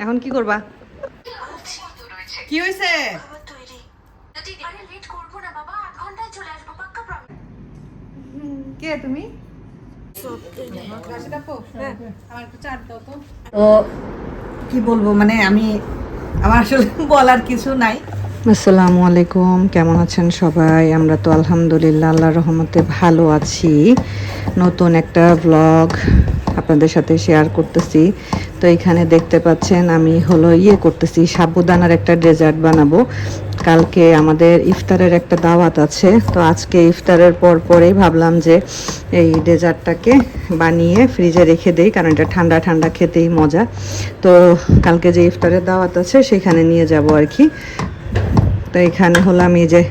এখন কি করবা? কি হয়েছে? কে তুমি? তো কি বলবো, মানে আমি আমার আসলে বলার কিছু নাই। আসসালামু আলাইকুম, কেমন আছেন সবাই? আমরা তো আলহামদুলিল্লাহ আল্লাহর রহমতে ভালো আছি। নতুন একটা ব্লগ আপনাদের সাথে শেয়ার করতেছি। তো এখানে দেখতে পাচ্ছেন আমি হলো করতেছি, সাবুদানার একটা ডেজার্ট বানাবো। কালকে আমাদের ইফতারের একটা দাওয়াত আছে, তো আজকে ইফতারের পরেই ভাবলাম যে এই ডেজার্টটাকে বানিয়ে ফ্রিজে রেখে দেই, কারণ এটা ঠান্ডা ঠান্ডা খেতেই মজা। তো কালকে যে ইফতারের দাওয়াত আছে সেখানে নিয়ে যাব আর কি। তো এখানে হলো আমি যে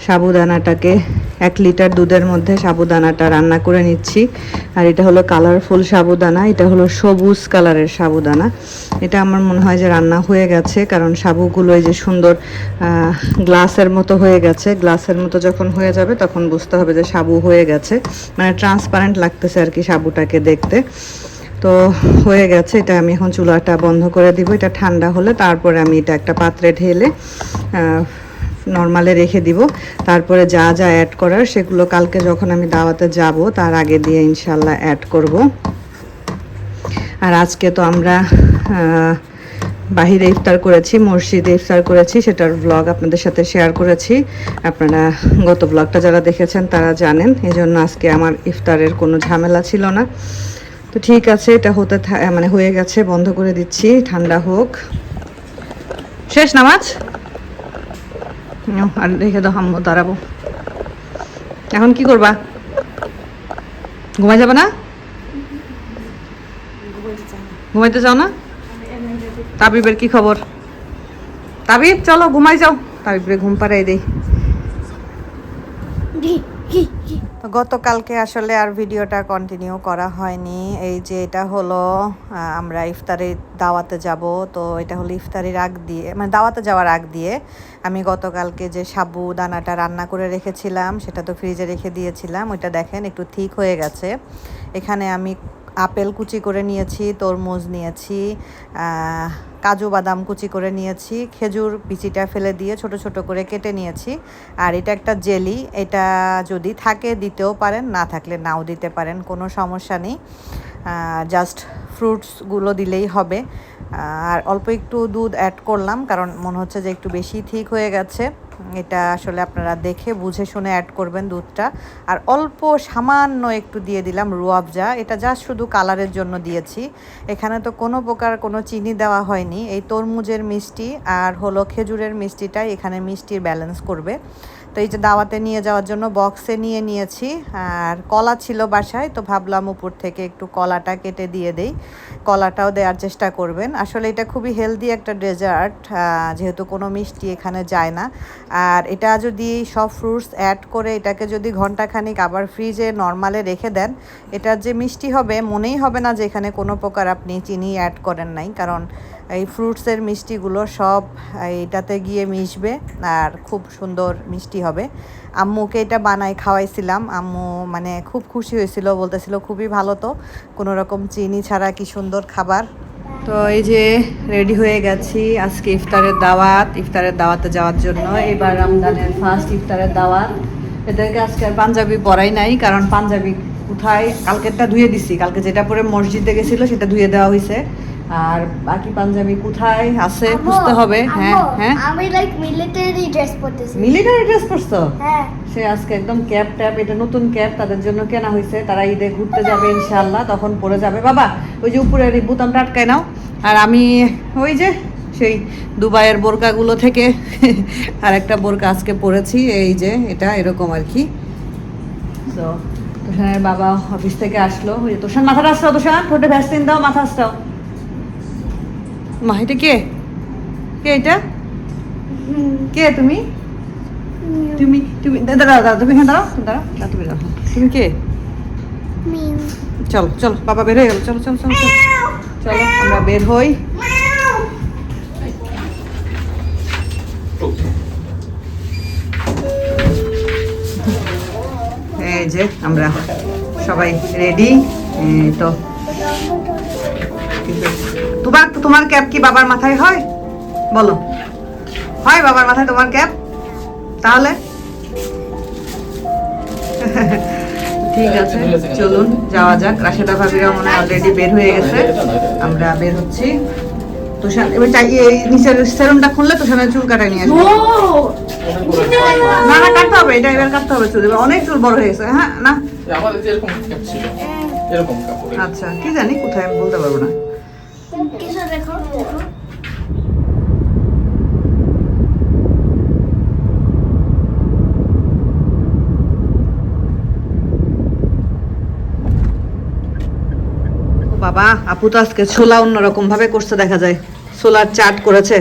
সাবুদানাটাকে 1 লিটার দুধের মধ্যে সাবুদানাটা রান্না করে নিচ্ছি। আর এটা হলো কালারফুল সাবুদানা, এটা হলো সবুজ কালারের সাবুদানা। এটা আমার মনে হয় যে রান্না হয়ে গেছে, কারণ সাবুগুলো এই যে সুন্দর গ্লাসের মতো হয়ে গেছে। গ্লাসের মতো যখন হয়ে যাবে তখন বুঝতে হবে যে সাবু হয়ে গেছে, মানে ট্রান্সপারেন্ট লাগতেছে আর কি সাবুটাকে দেখতে। তো হয়ে গেছে, এটা আমি এখন চুলাটা বন্ধ করে দিব। এটা ঠান্ডা হলে তারপরে আমি এটা একটা পাত্রে ঢেলে নর্মালে রেখে দিব। তারপরে যা যা অ্যাড করার সেগুলো কালকে যখন আমি দাওয়াতে যাব তার আগে দিয়ে ইনশাল্লাহ অ্যাড করব। আর আজকে তো আমরা বাহিরে ইফতার করেছি, মসজিদে ইফতার করেছি, সেটার ব্লগ আপনাদের সাথে শেয়ার করেছি। আপনারা গত ব্লগটা যারা দেখেছেন তারা জানেন। এই জন্য আজকে আমার ইফতারের কোনো ঝামেলা ছিল না। তো ঠিক আছে, এটা মানে হয়ে গেছে, বন্ধ করে দিচ্ছি, ঠান্ডা হোক। শেষ নামাজ আর রেখে দাও, হাম্মু দাঁড়াবো। এখন কি করবা? ঘুমাই যাবে না? ঘুমাইতে চাও না? তাবিবের কি খবর? তাবিব চলো ঘুমাই যাও, তাবিবের ঘুম পাড়াই দেই। তো গতকালকে আসলে আর ভিডিওটা কন্টিনিউ করা হয়নি। এই যে এটা হলো আমরা ইফতারের দাওয়াতে যাব। তো এটা হলো ইফতারের আগ দিয়ে, মানে দাওয়াতে যাওয়ার আগ দিয়ে আমি গতকালকে যে সাবুদানাটা রান্না করে রেখেছিলাম সেটা তো ফ্রিজে রেখে দিয়েছিলাম। ওইটা দেখেন একটু ঠিক হয়ে গেছে। এখানে আমি আপেল কুচি করে নিয়েছি, তরমুজ নিয়েছি, কাজু বাদাম কুচি করে নিয়েছি, খেজুর বিচিটা ফেলে দিয়ে ছোট ছোট করে কেটে নিয়েছি। আর এটা একটা জেলি, এটা যদি থাকে দিতেও পারেন, না থাকলে নাও দিতে পারেন, কোনো সমস্যা নেই। জাস্ট ফ্রুটসগুলো দিলেই হবে। আর অল্প একটু দুধ অ্যাড করলাম, কারণ মনে হচ্ছে যে একটু বেশি ঠিক হয়ে গেছে। এটা আসলে আপনারা দেখে বুঝে শুনে অ্যাড করবেন দুধটা। আর অল্প সামান্য একটু দিয়ে দিলাম রুয়াবজা, এটা জাস্ট শুধু কালারের জন্য দিয়েছি। এখানে তো কোনো প্রকার কোনো চিনি দেওয়া হয়নি। এই তরমুজের মিষ্টি আর হলো খেজুরের মিষ্টিটাই এখানে মিষ্টির ব্যালেন্স করবে। তো এই যে দাওয়াতে নিয়ে যাওয়ার জন্য বক্সে নিয়ে নিয়েছি। আর কলা ছিল বাসায়, তো ভাবলাম উপর থেকে একটু কলাটা কেটে দিয়ে দেই। কলাটাও দেওয়ার চেষ্টা করবেন। আসলে এটা খুবই হেলদি একটা ডেজার্ট, যেহেতু কোনো মিষ্টি এখানে যায় না। আর এটা যদি সব ফ্রুটস অ্যাড করে এটাকে যদি ঘন্টাখানিক আবার ফ্রিজে নর্মালে রেখে দেন, এটার যে মিষ্টি হবে মনেই হবে না যে এখানে কোনো প্রকার আপনি চিনি অ্যাড করেন নাই, কারণ এই ফ্রুটসের মিষ্টিগুলো সব এটাতে গিয়ে মিশবে আর খুব সুন্দর মিষ্টি হবে। আম্মুকে এটা বানাই খাওয়াইছিলাম, আম্মু মানে খুব খুশি হয়েছিল, বলতেছিল খুবই ভালো, তো কোনো রকম চিনি ছাড়া কি সুন্দর খাবার। তো এই যে রেডি হয়ে গেছি আজকে ইফতারের দাওয়াতে যাওয়ার জন্য। এবার রমজানের ফার্স্ট ইফতারের দাওয়াত। এদেরকে আজকে আর পাঞ্জাবি পরাই নাই, কারণ পাঞ্জাবি কোথায়, কালকেরটা ধুয়ে দিছি, কালকে যেটা পরে মসজিদে গেছিল সেটা ধুয়ে দেওয়া হয়েছে। আর বাকি পাঞ্জাবি কোথায় আছে খুঁজতে হবে। হ্যাঁ হ্যাঁ, আমি লাইক মিলিটারি ড্রেস পরতেছি। মিলিটারি ড্রেস পরছো? হ্যাঁ, সে আজকে একদম ক্যাপ ট্যাপ, এটা নতুন ক্যাপ তাদের জন্য কেনা হয়েছে, তারা ঈদে ঘুরতে যাবে ইনশাআল্লাহ, তখন পরে যাবে। বাবা ওই যে উপরের এই বোতামটা আটকায় নাও। আর আমি ওই যে সেই দুবাইয়ের বোরকাগুলো থেকে আর একটা বোরকা আজকে পরেছি, এই যে এটা এরকম আর কি। তো তোষানের বাবা অফিস থেকে আসলো, ওই যে তোষান মাথাটা আসছো, তোষান ঠোঁটে ভ্যাসলিন দাও, মাথা আসটাও। মা এটা কে? কে এটা? কে তুমি? তুমি তুমি দাঁড়াও দাঁড়াও, তুমি হ্যাঁ দাঁড়াও দাঁড়াও, তুমি দাঁড়াও, তুমি কে? চলো চলো, বাবা বের হয়ে গেল, চলো চলো চলো চলো চলো আমরা বের হই। এই যে আমরা সবাই রেডি। তো তোমার ক্যাপ কি বাবার মাথায় হয়? বলো, হয় বাবার মাথায় তোমার ক্যাপ? তাহলে ঠিক আছে, চলুন যাওয়া যাক। রাশেদা ভাবিরা মনে হয় অলরেডি বের হয়ে গেছে, আমরা বের হচ্ছি। তোষান এবার নিচের সেরুমটা খুললে তোষানের চুল কাটায় নিয়ে আসবো। না না, কাটতে হবে, এটা এবার কাটতে হবে চুল, এবার অনেক চুল বড় হয়ে গেছে। হ্যাঁ না, আমাদের যেরকম ক্যাপ ছিল এরকম কাপড়। আচ্ছা কি জানি কোথায়, আমি বলতে পারবো না। কিছু দেখো দেখো ও বাবা, আপু তো আজকে ছোলা অন্যরকম ভাবে করছে, দেখা যায় ছোলার চাট করেছে।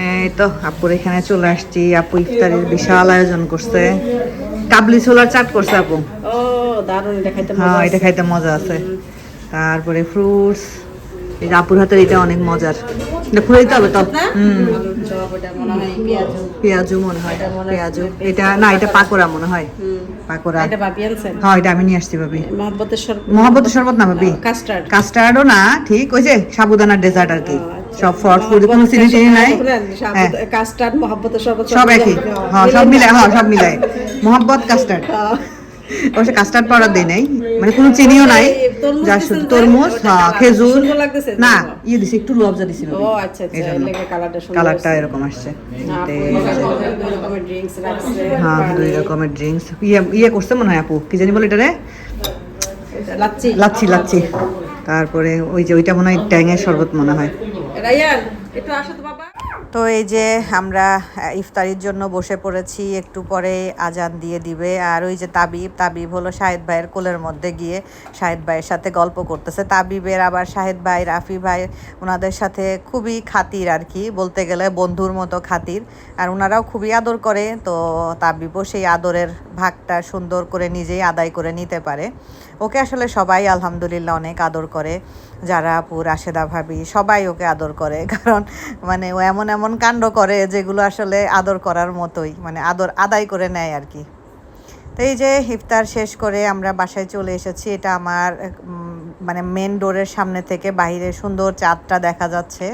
এই তো আপুর এখানে চলে আসছি, আপু ইফতারের বিশাল আয়োজন করছে, কাবলি ছোলার চাট করছে আপু। ও দারুণ, এটা খাইতে মজা হ্যাঁ, আছে। এটা খাইতে মজা আছে। তারপরে ফ্রুটস, এই যে আপুর হাতের এটা অনেক মজার, এটা খুলে দিতে হবে তো। আলুর চপ, এটা মনে হয় পেঁয়াজু। পেঁয়াজু মনে হয়, পেঁয়াজু এটা না, এটা পাকোড়া মনে হয়, পাকোড়া। এটা ভাবি আনছেন? হ্যাঁ, এটা আমি নিয়ে আসছি ভাবি। মহব্বতের শরবত, মহব্বতের শরবত না ভাবি, কাস্টার্ড। কাস্টার্ডও না, ঠিক ওই যে সাবুদানার ডেজার্ট আর কি, সব ফট ফুড, কোনো চিনি টিনি নাই। হ্যাঁ, কাস্টার্ড, মহব্বতের শরবত সব একই। হ্যাঁ, সব মিলায়, হ্যাঁ সব মিলায় মহব্বত কাস্টার্ড। অবশ্য কাস্টার্ড পাউডার দেই নাই, মানে কোনো চিনিও নাই, যা শুধু তরমুজ, হ্যাঁ খেজুর না, ইয়ে দিছি একটু রুয়াবজা দিছি ও আচ্ছা আচ্ছা, এইজন্য এলাকা কালারটা সুন্দর। কালারটা এরকম আসছে। আপু দুই রকমের ড্রিঙ্কস রাখছে। হ্যাঁ, দুই রকমের ড্রিঙ্কস। ইয়ে করছে মনে হয় আপু, কি জানি বলে এটারে, লাচ্ছি। লাচ্ছি লাচ্ছি। তারপরে ওই যে ওইটা মনে হয় ট্যাঙের শরবত মনে হয়। রায়ান একটু আসো তো বাবা। তো এই যে আমরা ইফতারির জন্য বসে পড়েছি, একটু পরে আজান দিয়ে দিবে। আর ওই যে তাবিব হলো শাহেদ ভাইয়ের কোলের মধ্যে গিয়ে শাহেদ ভাইয়ের সাথে গল্প করতেছে। তাবিবের আবার শাহেদ ভাই, রাফি ভাই, ওনাদের সাথে খুবই খাতির আর কি, বলতে গেলে বন্ধুর মতো খাতির। আর ওনারাও খুবই আদর করে, তো তাবিবও সেই আদরের ভাগটা সুন্দর করে নিজেই আদায় করে নিতে পারে। ওকে আসলে সবাই আলহামদুলিল্লাহ অনেক আদর করে, যারা আপু, রাশেদা ভাবি, সবাই ওকে আদর করে, কারণ মানে ও এমন এমন কাণ্ড করে যেগুলো আসলে আদর করার মতোই, মানে আদর আদায় করে নেয় আর কি। তো এই যে ইফতার শেষ করে আমরা বাসায় চলে এসেছি। এটা আমার মানে মেন ডোরের সামনে থেকে বাইরে সুন্দর চাঁদটা দেখা যাচ্ছে।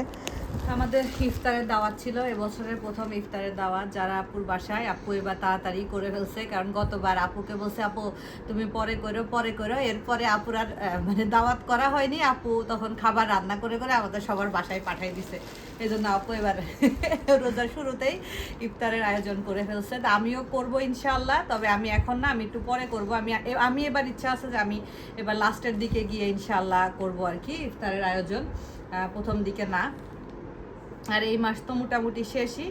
আমাদের ইফতারের দাওয়াত ছিল, এবছরের প্রথম ইফতারের দাওয়াত। যারা আপুর বাসায়, আপু এবার তাড়াতাড়ি করে ফেলছে, কারণ গতবার আপুকে বলছে আপু তুমি পরে করো, এরপরে আপুর আর মানে দাওয়াত করা হয়নি। আপু তখন খাবার রান্না করে আমাদের সবার বাসায় পাঠাই দিছে। এই জন্য আপু এবার রোজার শুরুতেই ইফতারের আয়োজন করে ফেলছে। তা আমিও করব ইনশাআল্লাহ, তবে আমি এখন না, আমি একটু পরে করব। আমি এবার ইচ্ছা আছে যে আমি এবার লাস্টের দিকে গিয়ে ইনশাআল্লাহ করব আর কি ইফতারের আয়োজন, প্রথম দিকে না। আর এই মাস তো মোটামুটি শেষই,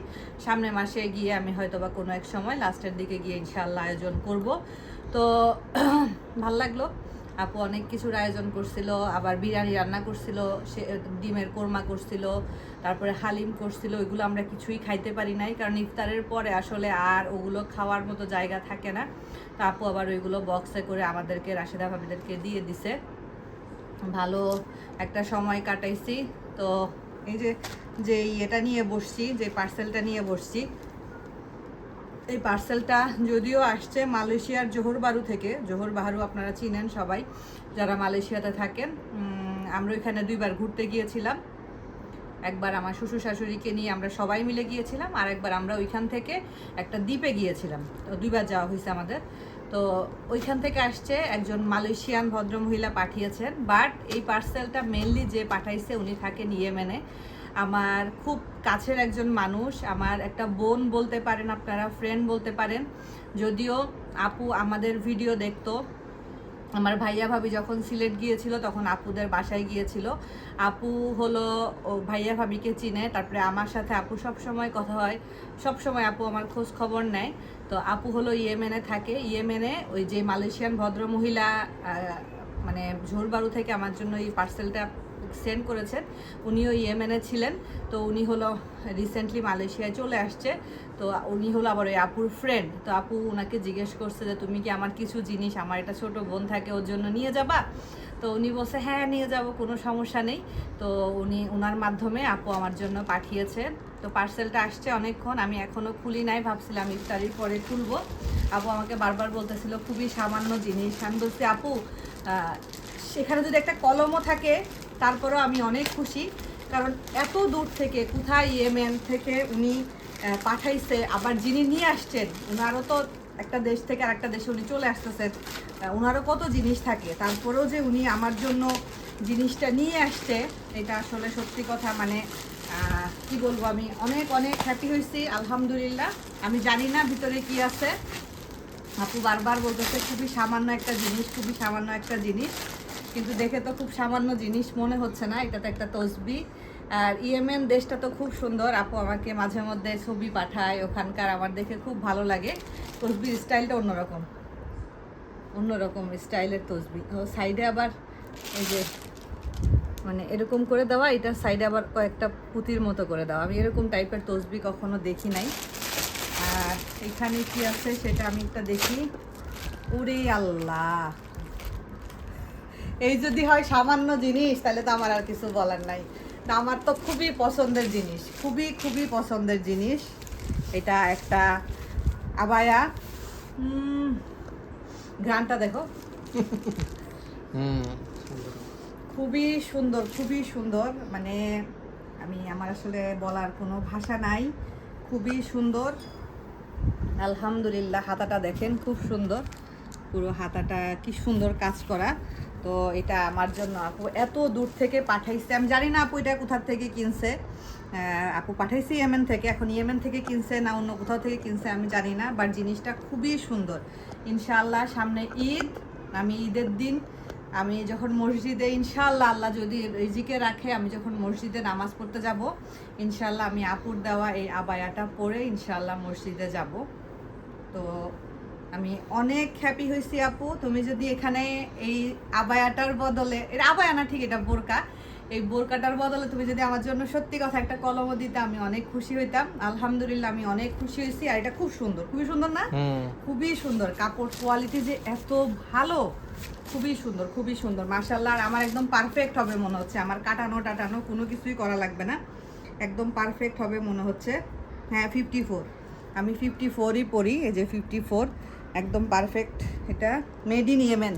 সামনের মাসে গিয়ে আমি হয়তো বা কোনো এক সময় লাস্টের দিকে গিয়ে ইনশাআল্লাহ আয়োজন করব। তো ভাল লাগলো, আপু অনেক কিছুর আয়োজন করছিল, আবার বিরিয়ানি রান্না করছিল, সে ডিমের কোরমা করছিল, তারপরে হালিম করছিল। ওইগুলো আমরা কিছুই খাইতে পারি নাই, কারণ ইফতারের পরে আসলে আর ওগুলো খাওয়ার মতো জায়গা থাকে না। তো আপু আবার ওইগুলো বক্সে করে আমাদেরকে, রাশেদা ভাবিদেরকে দিয়ে দিছে। ভালো একটা সময় কাটাইছি। তো এই যে এটা নিয়ে বসছি, যে পার্সেলটা নিয়ে বসছি, এই পার্সেলটা যদিও আসছে মালয়েশিয়ার জোহর বারু থেকে। জোহর বারু আপনারা চিনেন সবাই যারা মালয়েশিয়াতে থাকেন। আমরা ওইখানে 2বার ঘুরতে গিয়েছিলাম, একবার আমার শ্বশুর শাশুড়িকে নিয়ে আমরা সবাই মিলে গিয়েছিলাম, আর একবার আমরা ওইখান থেকে একটা দ্বীপে গিয়েছিলাম। তো 2বার যাওয়া হয়েছে আমাদের। তো ওইখান থেকে আসছে, একজন মালয়েশিয়ান ভদ্রমহিলা পাঠিয়েছেন। বাট এই পার্সেলটা মেনলি যে পাঠাইছে উনি থাকেন ইয়েমেনে। আমার খুব কাছের একজন মানুষ, আমার একটা বোন বলতে পারেন আপনারা, ফ্রেন্ড বলতে পারেন। যদিও আপু আমাদের ভিডিও দেখতো, আমার ভাইয়া ভাবি যখন সিলেট গিয়েছিল তখন আপুদের বাসায় গিয়েছিল। আপু হলো ও ভাইয়া ভাবিকে চিনে, তারপরে আমার সাথে আপু সব সময় কথা হয়, সব সময় আপু আমার খোঁজ খবর নেয়। তো আপু হলো ইয়েমেনে থাকে। ইয়েমেনে ওই যে মালয়েশিয়ান ভদ্রমহিলা মানে ঝোরবারু থেকে আমার জন্য এই পার্সেলটা সেন্ড করেছেন, উনিও ইয়েমেনে ছিলেন। তো উনি হলো রিসেন্টলি মালয়েশিয়ায় চলে আসছে। তো উনি হলো আবার ওই আপুর ফ্রেন্ড। তো আপু ওনাকে জিজ্ঞেস করছে যে তুমি কি আমার কিছু জিনিস, আমার একটা ছোট বোন থাকে, ওর জন্য নিয়ে যাবা? তো উনি বলছে হ্যাঁ নিয়ে যাব, কোনো সমস্যা নেই। তো ওনার মাধ্যমে আপু আমার জন্য পাঠিয়েছে। তো পার্সেলটা আসছে অনেকক্ষণ, আমি এখনও খুলি নাই, ভাবছিলাম ইফতারির পরে খুলবো। আপু আমাকে বারবার বলতেছিল খুবই সামান্য জিনিস। আমি বলছি আপু এখানে যদি একটা কলমও থাকে তারপরেও আমি অনেক খুশি, কারণ এত দূর থেকে, কোথায় ইয়েমেন থেকে উনি পাঠাইছে, আবার যিনি নিয়ে আসছেন ওনারও তো একটা দেশ থেকে আর একটা দেশে উনি চলে আসতেছেন, ওনারও কত জিনিস থাকে, তারপরেও যে উনি আমার জন্য জিনিসটা নিয়ে আসছে, এটা আসলে সত্যি কথা মানে কি বলবো, আমি অনেক অনেক হ্যাপি হয়েছি আলহামদুলিল্লাহ। আমি জানি না ভিতরে কি আছে, আপু বারবার বলতেছে খুবই সামান্য একটা জিনিস, খুবই সামান্য একটা জিনিস, কিন্তু দেখে তো খুব সামান্য জিনিস মনে হচ্ছে না, এটা তো একটা তসবি। আর ইয়েমেন দেশটা তো খুব সুন্দর, আপু আমাকে মাঝে মধ্যে ছবি পাঠায় ওখানকার, আমার দেখে খুব ভালো লাগে। তসবির স্টাইলটা অন্যরকম, অন্যরকম স্টাইলের তসবি। ও সাইডে আবার এই যে মানে এরকম করে দেওয়া, এটার সাইডে আবার কয়েকটা পুঁতির মতো করে দেওয়া, আমি এরকম টাইপের তসবি কখনো দেখি নাই। আর এখানে কি আছে সেটা আমি একটা দেখি। ওরে আল্লাহ, এই যদি হয় সামান্য জিনিস তাহলে তো আমার আর কিছু বলার নাই। তা আমার তো খুবই পছন্দের জিনিস, খুবই খুবই পছন্দের জিনিস। এটা একটা আবায়া, ঘ্রাণটা দেখো, খুবই সুন্দর, খুবই সুন্দর, মানে আমি আমার আসলে বলার কোনো ভাষা নাই, খুবই সুন্দর আলহামদুলিল্লাহ। হাতাটা দেখেন খুব সুন্দর, পুরো হাতাটা কি সুন্দর কাজ করা। তো এটা আমার জন্য আপু এত দূর থেকে পাঠাইছে, আমি জানি না আপু এটা কোথা থেকে কিনছে, আপু পাঠাইছে ইয়েমেন থেকে, এখন ইয়েমেন থেকে কিনছে না অন্য কোথাও থেকে কিনছে আমি জানি না, বাট জিনিসটা খুবই সুন্দর। ইনশাআল্লাহ সামনে ঈদ, আমি ঈদের দিন আমি যখন মসজিদে ইনশাআল্লাহ আল্লাহ যদি রিজিকে রাখে, আমি যখন মসজিদে নামাজ পড়তে যাব ইনশাআল্লাহ আমি আপুর দেওয়া এই আবায়াটা পরে ইনশাআল্লাহ মসজিদে যাব। তো আমি অনেক হ্যাপি হয়েছি আপু, তুমি যদি এখানে এই আবায়াটার বদলে, এটা আবায়া না ঠিক, এটা বোরকা, এই বোরকাটার বদলে তুমি যদি আমার জন্য সত্যি কথা একটা কলমও দিতে আমি অনেক খুশি হইতাম। আলহামদুলিল্লাহ আমি অনেক খুশি হয়েছি। আর এটা খুব সুন্দর, খুবই সুন্দর না? খুবই সুন্দর, কাপড় কোয়ালিটি যে এত ভালো, খুবই সুন্দর, খুবই সুন্দর মাশাআল্লাহ। আর আমার একদম পারফেক্ট হবে মনে হচ্ছে, আমার কাটানো টাটানো কোনো কিছুই করা লাগবে না, একদম পারফেক্ট হবে মনে হচ্ছে। হ্যাঁ 54, আমি 54ই পরি, এই যে 54 একদম পারফেক্ট। এটা মেড ইন ইয়েমেন,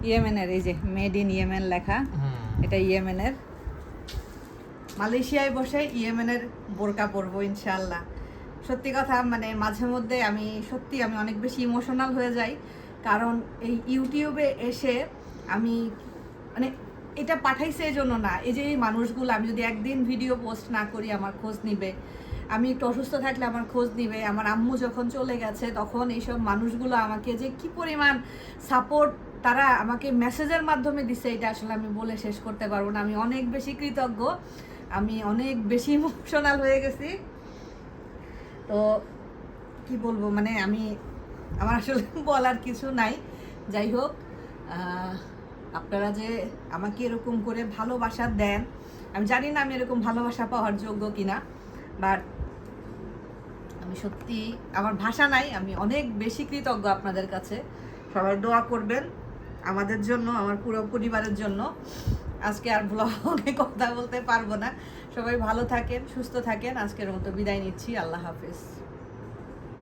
ইয়েমেনের, এই যে মেড ইন ইয়েমেন লেখা, এটা ইয়েমেনের। মালয়েশিয়ায় বসে ইয়েমেনের বোরকা পরবো ইনশাআল্লাহ। সত্যি কথা মানে মাঝে মধ্যে আমি অনেক বেশি ইমোশনাল হয়ে যাই, কারণ এই ইউটিউবে এসে আমি মানে এটা পাঠাইছে এই জন্য না, এই যে এই মানুষগুলো, আমি যদি একদিন ভিডিও পোস্ট না করি আমার খোঁজ নিবে, আমি একটু অসুস্থ থাকলে আমার খোঁজ নিবে, আমার আম্মু যখন চলে গেছে তখন এইসব মানুষগুলো আমাকে যে কি পরিমাণ সাপোর্ট তারা আমাকে মেসেজের মাধ্যমে দিছে, এটা আসলে আমি বলে শেষ করতে পারবো না। আমি অনেক বেশি কৃতজ্ঞ, আমি অনেক বেশি ইমোশনাল হয়ে গেছি। তো কি বলবো, মানে আমার আসলে বলার কিছু নাই। যাই হোক, আপনারা যে আমাকে এরকম করে ভালোবাসা দেন, আমি জানি না আমি এরকম ভালোবাসা পাওয়ার যোগ্য কিনা, বাট আমি সত্যি আমার ভাষা নাই, আমি অনেক বেশি কৃতজ্ঞ আপনাদের কাছে। সবাই দোয়া করবেন আমাদের জন্য, আমার পুরো পরিবারের জন্য। আজকে আর ব্লগে কথা বলতে পারবো না, সবাই ভালো থাকেন, সুস্থ থাকেন, আজকের মতো বিদায় নিচ্ছি, আল্লাহ হাফেজ।